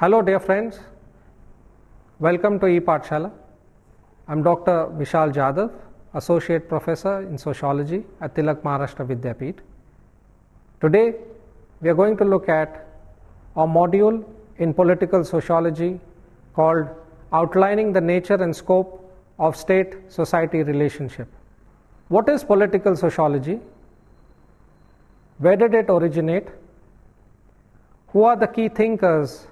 Hello dear friends, welcome to ePathshala. I am Dr. Vishal Jadhav, Associate Professor in Sociology at Tilak Maharashtra Vidyapeeth. Today we are going to look at a module in political sociology called Outlining the Nature and Scope of State-Society Relationship. What is political sociology? Where did it originate? Who are the key thinkers?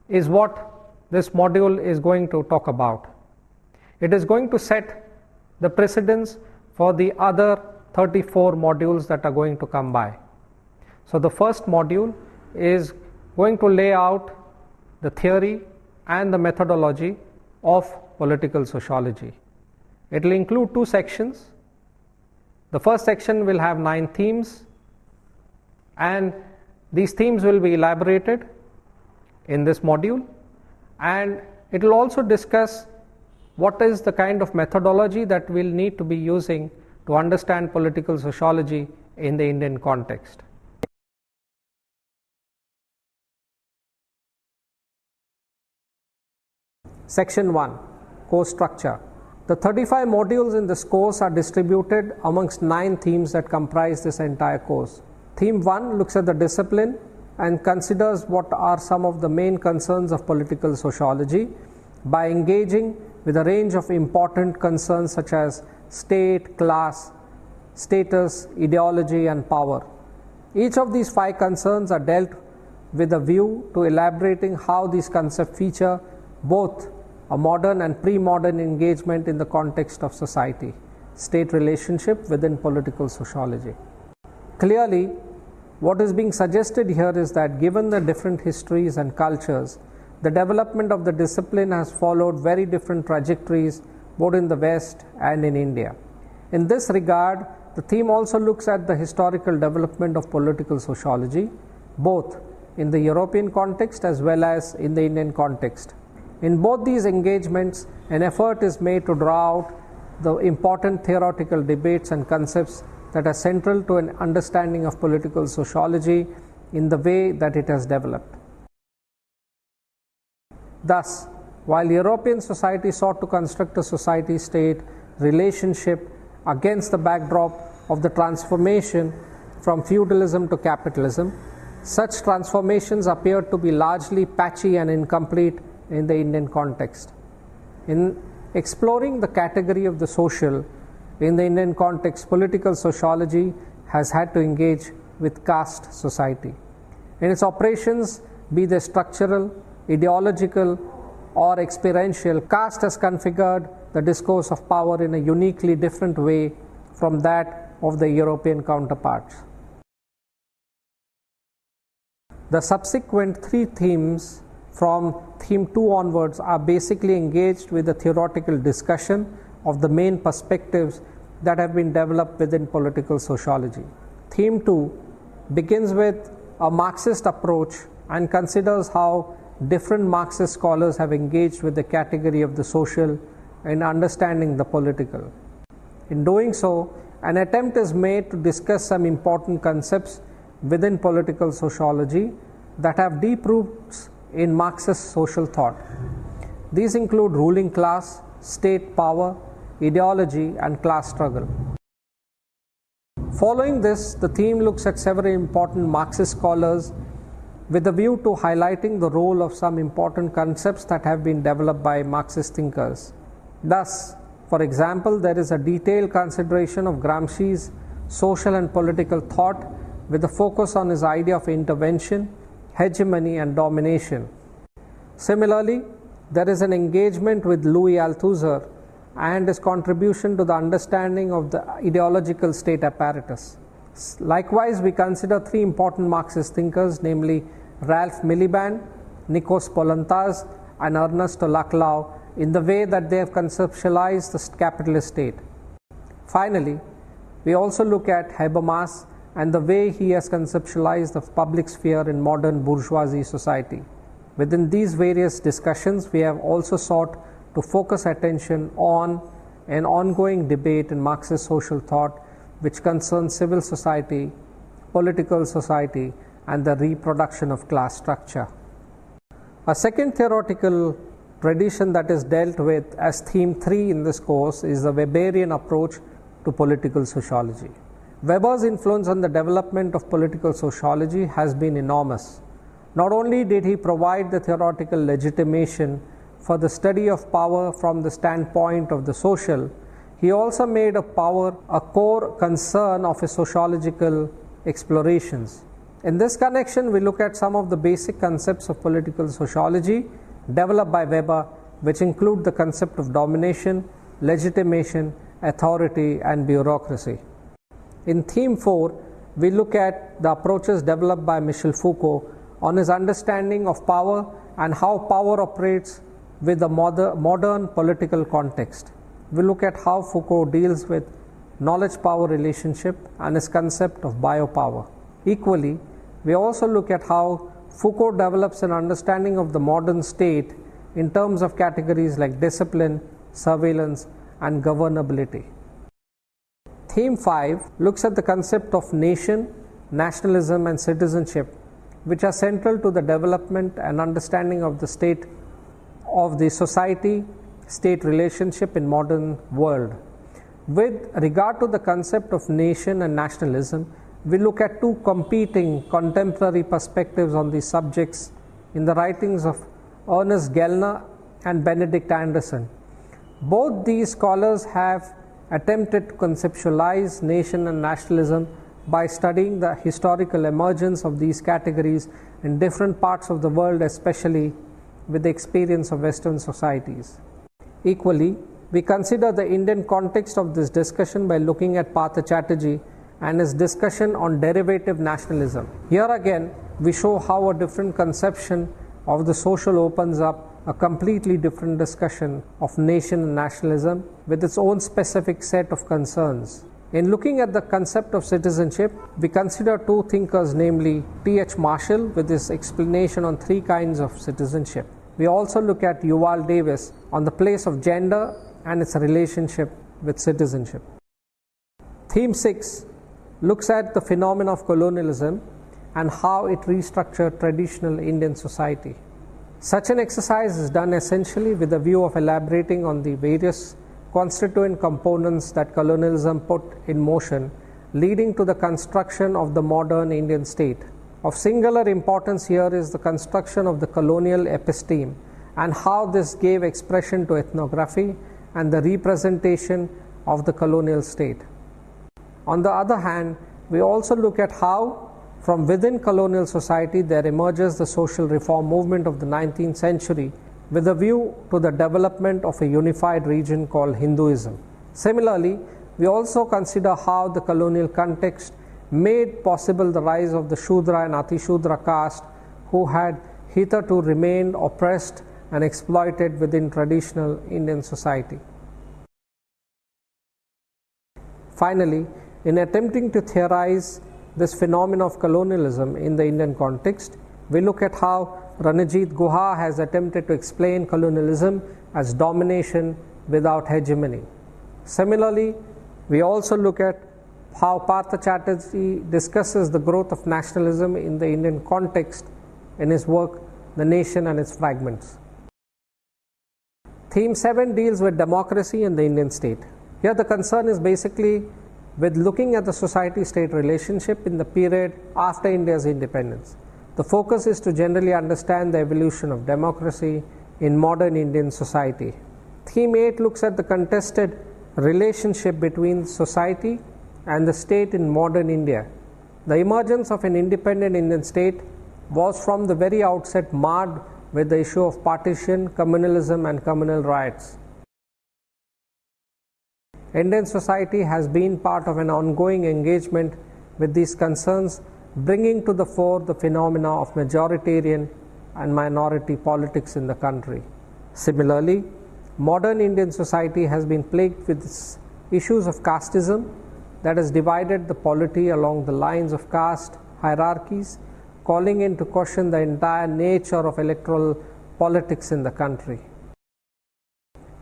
Is what this module is going to talk about. It is going to set the precedence for the other 34 modules that are going to come by. So the first module is going to lay out the theory and the methodology of political sociology. It will include two sections. The first section will have 9 themes, and these themes will be elaborated in this module, and it will also discuss what is the kind of methodology that we'll need to be using to understand political sociology in the Indian context. Section 1, Course Structure. The 35 modules in this course are distributed amongst 9 themes that comprise this entire course. Theme 1 looks at the discipline and considers what are some of the main concerns of political sociology by engaging with a range of important concerns such as state, class, status, ideology and power. Each of these 5 concerns are dealt with a view to elaborating how these concepts feature both a modern and pre-modern engagement in the context of society, state relationship within political sociology. Clearly, what is being suggested here is that given the different histories and cultures, the development of the discipline has followed very different trajectories both in the West and in India. In this regard, the theme also looks at the historical development of political sociology, both in the European context as well as in the Indian context. In both these engagements, an effort is made to draw out the important theoretical debates and concepts that are central to an understanding of political sociology in the way that it has developed. Thus, while European society sought to construct a society-state relationship against the backdrop of the transformation from feudalism to capitalism, such transformations appeared to be largely patchy and incomplete in the Indian context. In exploring the category of the social, in the Indian context, political sociology has had to engage with caste society. In its operations, be they structural, ideological, or experiential, caste has configured the discourse of power in a uniquely different way from that of the European counterparts. The subsequent 3 themes from theme 2 onwards are basically engaged with the theoretical discussion of the main perspectives that have been developed within political sociology. Theme 2 begins with a Marxist approach and considers how different Marxist scholars have engaged with the category of the social in understanding the political. In doing so, an attempt is made to discuss some important concepts within political sociology that have deep roots in Marxist social thought. These include ruling class, state power, ideology and class struggle. Following this, the theme looks at several important Marxist scholars with a view to highlighting the role of some important concepts that have been developed by Marxist thinkers. Thus, for example, there is a detailed consideration of Gramsci's social and political thought with a focus on his idea of intervention, hegemony and domination. Similarly, there is an engagement with Louis Althusser and his contribution to the understanding of the ideological state apparatus. Likewise, we consider 3 important Marxist thinkers, namely Ralph Miliband, Nikos Poulantzas and Ernesto Laclau, in the way that they have conceptualized the capitalist state. Finally, we also look at Habermas and the way he has conceptualized the public sphere in modern bourgeoisie society. Within these various discussions, we have also sought to focus attention on an ongoing debate in Marxist social thought which concerns civil society, political society, and the reproduction of class structure. A second theoretical tradition that is dealt with as theme 3 in this course is the Weberian approach to political sociology. Weber's influence on the development of political sociology has been enormous. Not only did he provide the theoretical legitimation for the study of power from the standpoint of the social, he also made power a core concern of his sociological explorations. In this connection, we look at some of the basic concepts of political sociology developed by Weber, which include the concept of domination, legitimation, authority, and bureaucracy. In theme 4, we look at the approaches developed by Michel Foucault on his understanding of power and how power operates with the modern political context. We look at how Foucault deals with knowledge-power relationship and his concept of biopower. Equally, we also look at how Foucault develops an understanding of the modern state in terms of categories like discipline, surveillance, and governability. Theme 5 looks at the concept of nation, nationalism, and citizenship, which are central to the development and understanding of the state of the society-state relationship in modern world. With regard to the concept of nation and nationalism, we look at two competing contemporary perspectives on these subjects in the writings of Ernest Gellner and Benedict Anderson. Both these scholars have attempted to conceptualize nation and nationalism by studying the historical emergence of these categories in different parts of the world, especially with the experience of Western societies. Equally, we consider the Indian context of this discussion by looking at Partha Chatterjee and his discussion on derivative nationalism. Here again, we show how a different conception of the social opens up a completely different discussion of nation and nationalism with its own specific set of concerns. In looking at the concept of citizenship, we consider two thinkers, namely T.H. Marshall with his explanation on 3 kinds of citizenship. We also look at Yuval Davis on the place of gender and its relationship with citizenship. Theme 6 looks at the phenomena of colonialism and how it restructured traditional Indian society. Such an exercise is done essentially with a view of elaborating on the various constituent components that colonialism put in motion, leading to the construction of the modern Indian state. Of singular importance here is the construction of the colonial episteme and how this gave expression to ethnography and the representation of the colonial state. On the other hand, we also look at how from within colonial society there emerges the social reform movement of the 19th century with a view to the development of a unified region called Hinduism. Similarly, we also consider how the colonial context made possible the rise of the Shudra and Atishudra caste who had hitherto remained oppressed and exploited within traditional Indian society. Finally, in attempting to theorize this phenomenon of colonialism in the Indian context, we look at how Ranajit Guha has attempted to explain colonialism as domination without hegemony. Similarly, we also look at how Partha Chatterjee discusses the growth of nationalism in the Indian context in his work, The Nation and Its Fragments. Theme 7 deals with democracy and the Indian state. Here the concern is basically with looking at the society-state relationship in the period after India's independence. The focus is to generally understand the evolution of democracy in modern Indian society. Theme 8 looks at the contested relationship between society and the state in modern India. The emergence of an independent Indian state was from the very outset marred with the issue of partition, communalism, and communal riots. Indian society has been part of an ongoing engagement with these concerns, bringing to the fore the phenomena of majoritarian and minority politics in the country. Similarly, modern Indian society has been plagued with issues of casteism that has divided the polity along the lines of caste hierarchies, calling into question the entire nature of electoral politics in the country.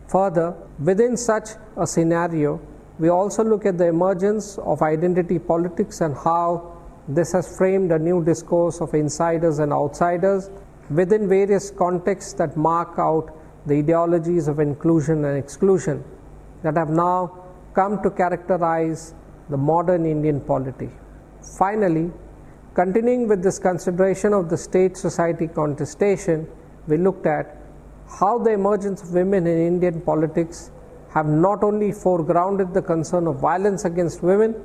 Further, within such a scenario, we also look at the emergence of identity politics and how this has framed a new discourse of insiders and outsiders, within various contexts that mark out the ideologies of inclusion and exclusion that have now come to characterize the modern Indian polity. Finally, continuing with this consideration of the state-society contestation, we looked at how the emergence of women in Indian politics have not only foregrounded the concern of violence against women,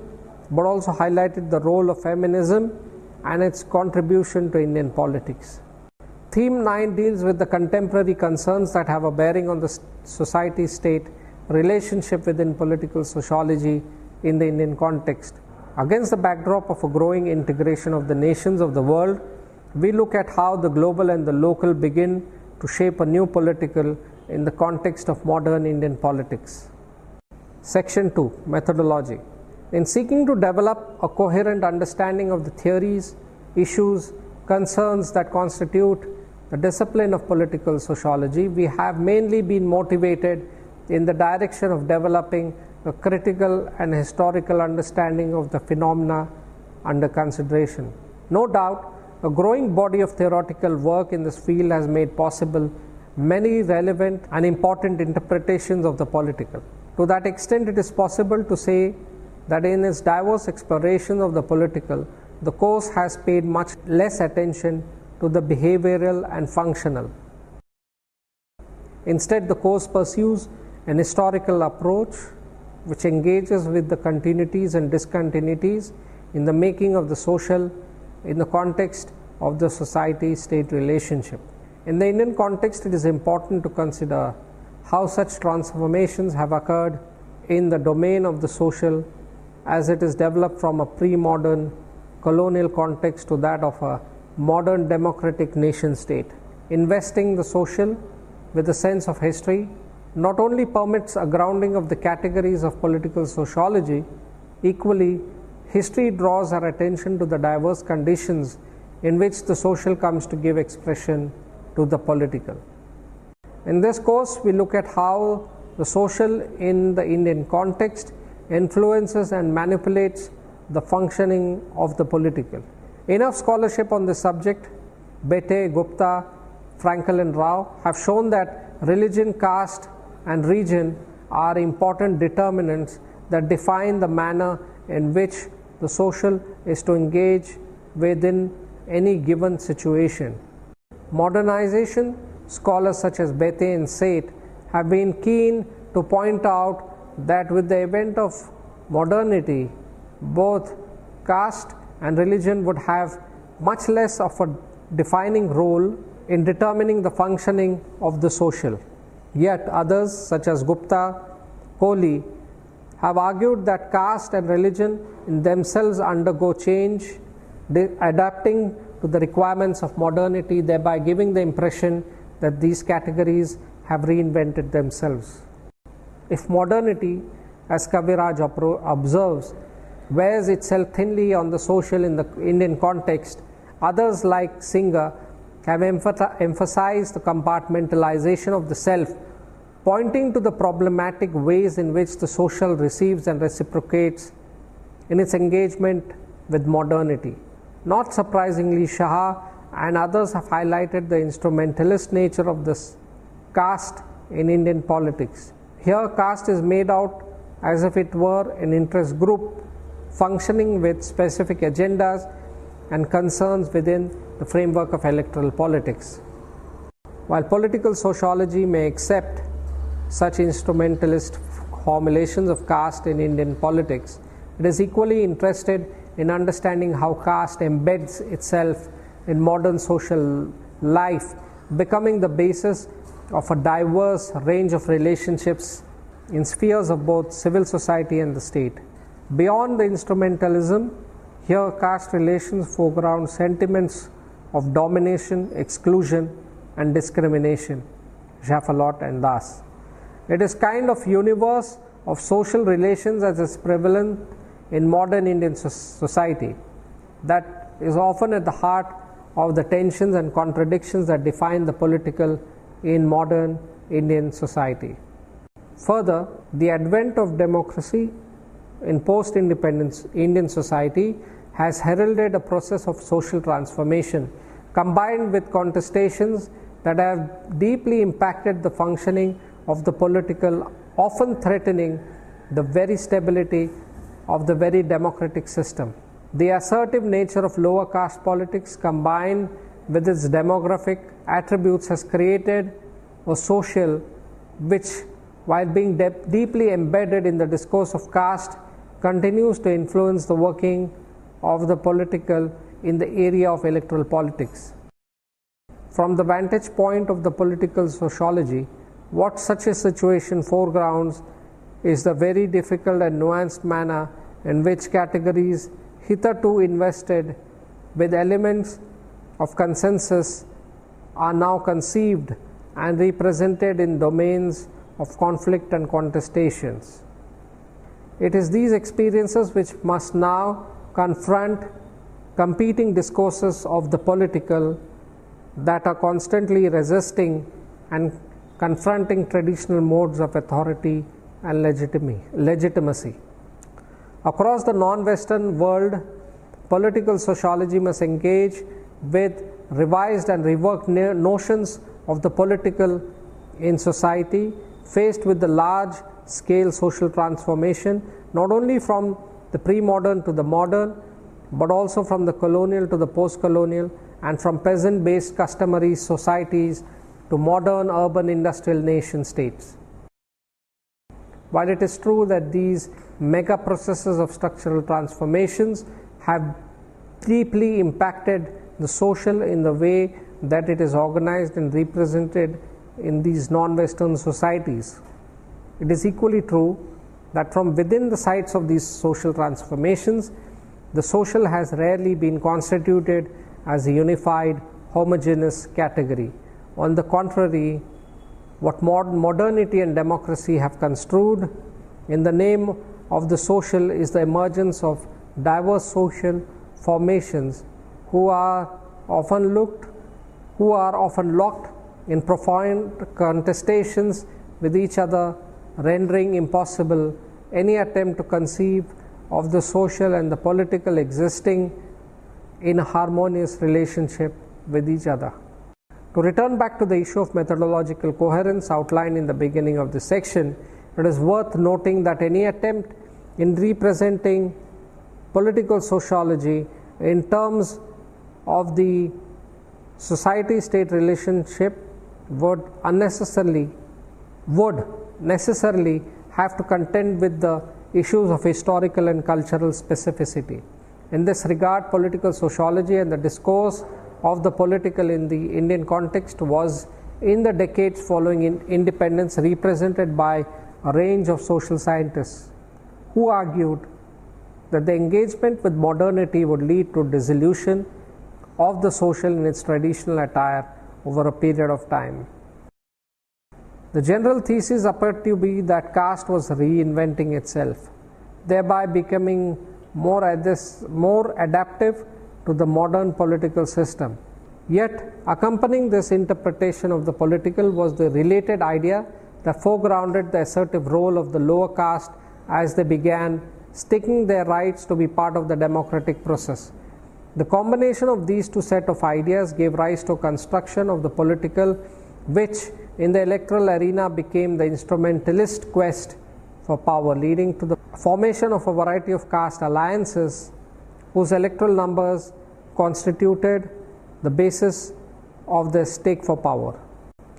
but also highlighted the role of feminism and its contribution to Indian politics. Theme 9 deals with the contemporary concerns that have a bearing on the society-state relationship within political sociology in the Indian context. Against the backdrop of a growing integration of the nations of the world, we look at how the global and the local begin to shape a new political in the context of modern Indian politics. Section 2, Methodology. In seeking to develop a coherent understanding of the theories, issues, concerns that constitute the discipline of political sociology, we have mainly been motivated in the direction of developing a critical and historical understanding of the phenomena under consideration. No doubt, a growing body of theoretical work in this field has made possible many relevant and important interpretations of the political. To that extent, it is possible to say that in its diverse exploration of the political, the course has paid much less attention to the behavioral and functional. Instead, the course pursues an historical approach which engages with the continuities and discontinuities in the making of the social in the context of the society-state relationship. In the Indian context, it is important to consider how such transformations have occurred in the domain of the social as it is developed from a pre-modern colonial context to that of a modern democratic nation-state. Investing the social with a sense of history not only permits a grounding of the categories of political sociology, equally, history draws our attention to the diverse conditions in which the social comes to give expression to the political. In this course, we look at how the social in the Indian context influences and manipulates the functioning of the political. Enough scholarship on this subject, Bete, Gupta, Frankel and Rao have shown that religion, caste and region are important determinants that define the manner in which the social is to engage within any given situation. Modernization scholars such as Bete and Seth have been keen to point out that with the advent of modernity, both caste and religion would have much less of a defining role in determining the functioning of the social. Yet others such as Gupta, Kohli have argued that caste and religion in themselves undergo change, adapting to the requirements of modernity, thereby giving the impression that these categories have reinvented themselves. If modernity, as Kaviraj observes, wears itself thinly on the social in the Indian context, others like Singer have emphasized the compartmentalization of the self, pointing to the problematic ways in which the social receives and reciprocates in its engagement with modernity. Not surprisingly, Shah and others have highlighted the instrumentalist nature of this caste in Indian politics. Here, caste is made out as if it were an interest group functioning with specific agendas and concerns within the framework of electoral politics. While political sociology may accept such instrumentalist formulations of caste in Indian politics, it is equally interested in understanding how caste embeds itself in modern social life, becoming the basis of a diverse range of relationships in spheres of both civil society and the state. Beyond the instrumentalism, here caste relations foreground sentiments of domination, exclusion and discrimination, Jafalot and Das. It is kind of universe of social relations as is prevalent in modern Indian society that is often at the heart of the tensions and contradictions that define the political in modern Indian society. Further, the advent of democracy in post-independence Indian society has heralded a process of social transformation combined with contestations that have deeply impacted the functioning of the political, often threatening the very stability of the very democratic system. The assertive nature of lower caste politics combined with its demographic attributes has created a social which, while being deeply embedded in the discourse of caste, continues to influence the working of the political in the area of electoral politics. From the vantage point of the political sociology, what such a situation foregrounds is the very difficult and nuanced manner in which categories hitherto invested with elements of consensus are now conceived and represented in domains of conflict and contestations. It is these experiences which must now confront competing discourses of the political that are constantly resisting and confronting traditional modes of authority and legitimacy. Across the non-Western world, political sociology must engage with revised and reworked notions of the political in society, faced with the large-scale social transformation, not only from the pre-modern to the modern, but also from the colonial to the post-colonial, and from peasant-based customary societies to modern urban industrial nation states. While it is true that these mega processes of structural transformations have deeply impacted the social in the way that it is organized and represented in these non-Western societies, it is equally true that from within the sites of these social transformations, the social has rarely been constituted as a unified, homogeneous category. On the contrary, what modernity and democracy have construed in the name of the social is the emergence of diverse social formations who are often locked in profound contestations with each other, rendering impossible any attempt to conceive of the social and the political existing in a harmonious relationship with each other. To return back to the issue of methodological coherence outlined in the beginning of this section, it is worth noting that any attempt in representing political sociology in terms of the society-state relationship would necessarily have to contend with the issues of historical and cultural specificity. In this regard, political sociology and the discourse of the political in the Indian context was, in the decades following independence, represented by a range of social scientists who argued that the engagement with modernity would lead to dissolution of the social in its traditional attire over a period of time. The general thesis appeared to be that caste was reinventing itself, thereby becoming more adaptive to the modern political system. Yet, accompanying this interpretation of the political was the related idea that foregrounded the assertive role of the lower caste as they began staking their rights to be part of the democratic process. The combination of these two sets of ideas gave rise to a construction of the political which in the electoral arena became the instrumentalist quest for power, leading to the formation of a variety of caste alliances whose electoral numbers constituted the basis of the stake for power.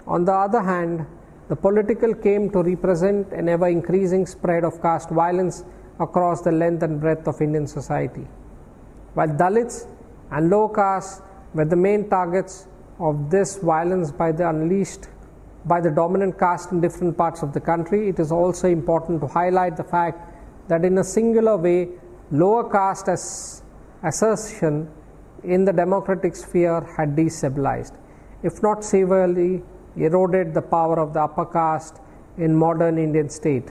On the other hand, the political came to represent an ever-increasing spread of caste violence across the length and breadth of Indian society. While Dalits and low castes were the main targets of this violence unleashed by the dominant caste in different parts of the country, it is also important to highlight the fact that in a singular way, lower caste assertion in the democratic sphere had destabilized, if not severely eroded, the power of the upper caste in modern Indian state.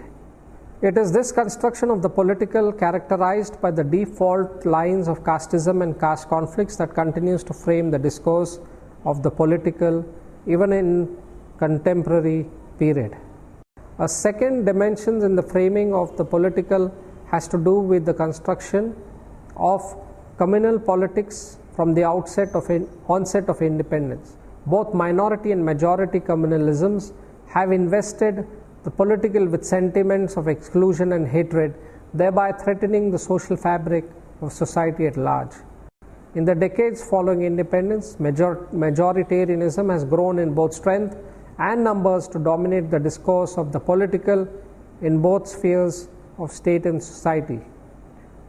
It is this construction of the political, characterized by the default lines of casteism and caste conflicts, that continues to frame the discourse of the political even in contemporary period. A second dimension in the framing of the political has to do with the construction of communal politics from the onset of independence. Both minority and majority communalisms have invested the political with sentiments of exclusion and hatred, thereby threatening the social fabric of society at large. In the decades following independence, majoritarianism has grown in both strength and numbers to dominate the discourse of the political in both spheres of state and society.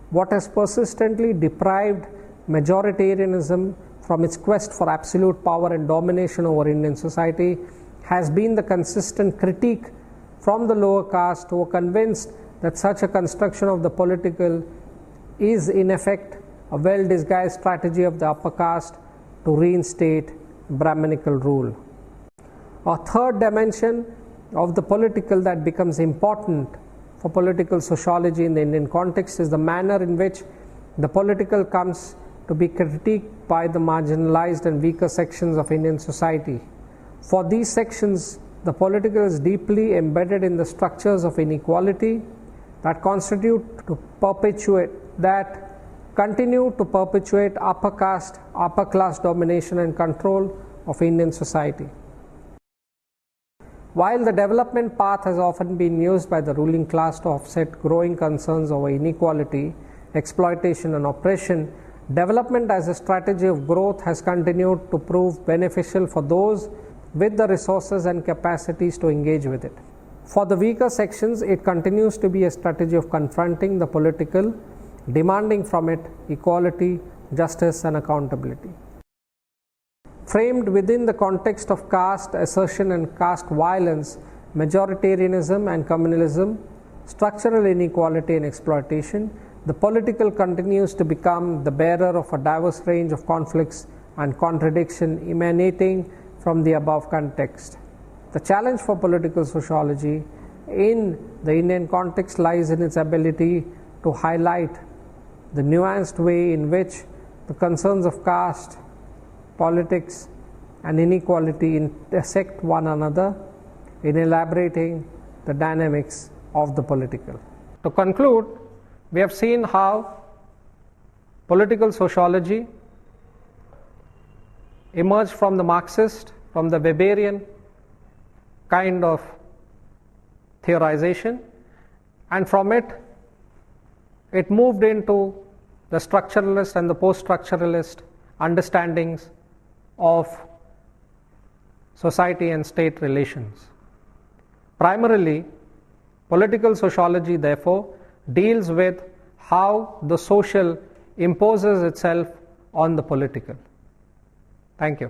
What has persistently deprived majoritarianism from its quest for absolute power and domination over Indian society has been the consistent critique from the lower caste, who are convinced that such a construction of the political is in effect a well-disguised strategy of the upper caste to reinstate Brahminical rule. A third dimension of the political that becomes important for political sociology in the Indian context is the manner in which the political comes to be critiqued by the marginalized and weaker sections of Indian society. For these sections, the political is deeply embedded in the structures of inequality that continue to perpetuate upper class domination and control of Indian society. While the development path has often been used by the ruling class to offset growing concerns over inequality, exploitation and oppression, development as a strategy of growth has continued to prove beneficial for those with the resources and capacities to engage with it. For the weaker sections, it continues to be a strategy of confronting the political, demanding from it equality, justice and accountability. Framed within the context of caste assertion and caste violence, majoritarianism and communalism, structural inequality and exploitation, the political continues to become the bearer of a diverse range of conflicts and contradiction emanating from the above context. The challenge for political sociology in the Indian context lies in its ability to highlight the nuanced way in which the concerns of caste, politics and inequality intersect one another in elaborating the dynamics of the political. To conclude, we have seen how political sociology emerged from the Marxist, from the Weberian kind of theorization, and from it moved into the structuralist and the post-structuralist understandings of society and state relations. Primarily, political sociology, therefore, deals with how the social imposes itself on the political. Thank you.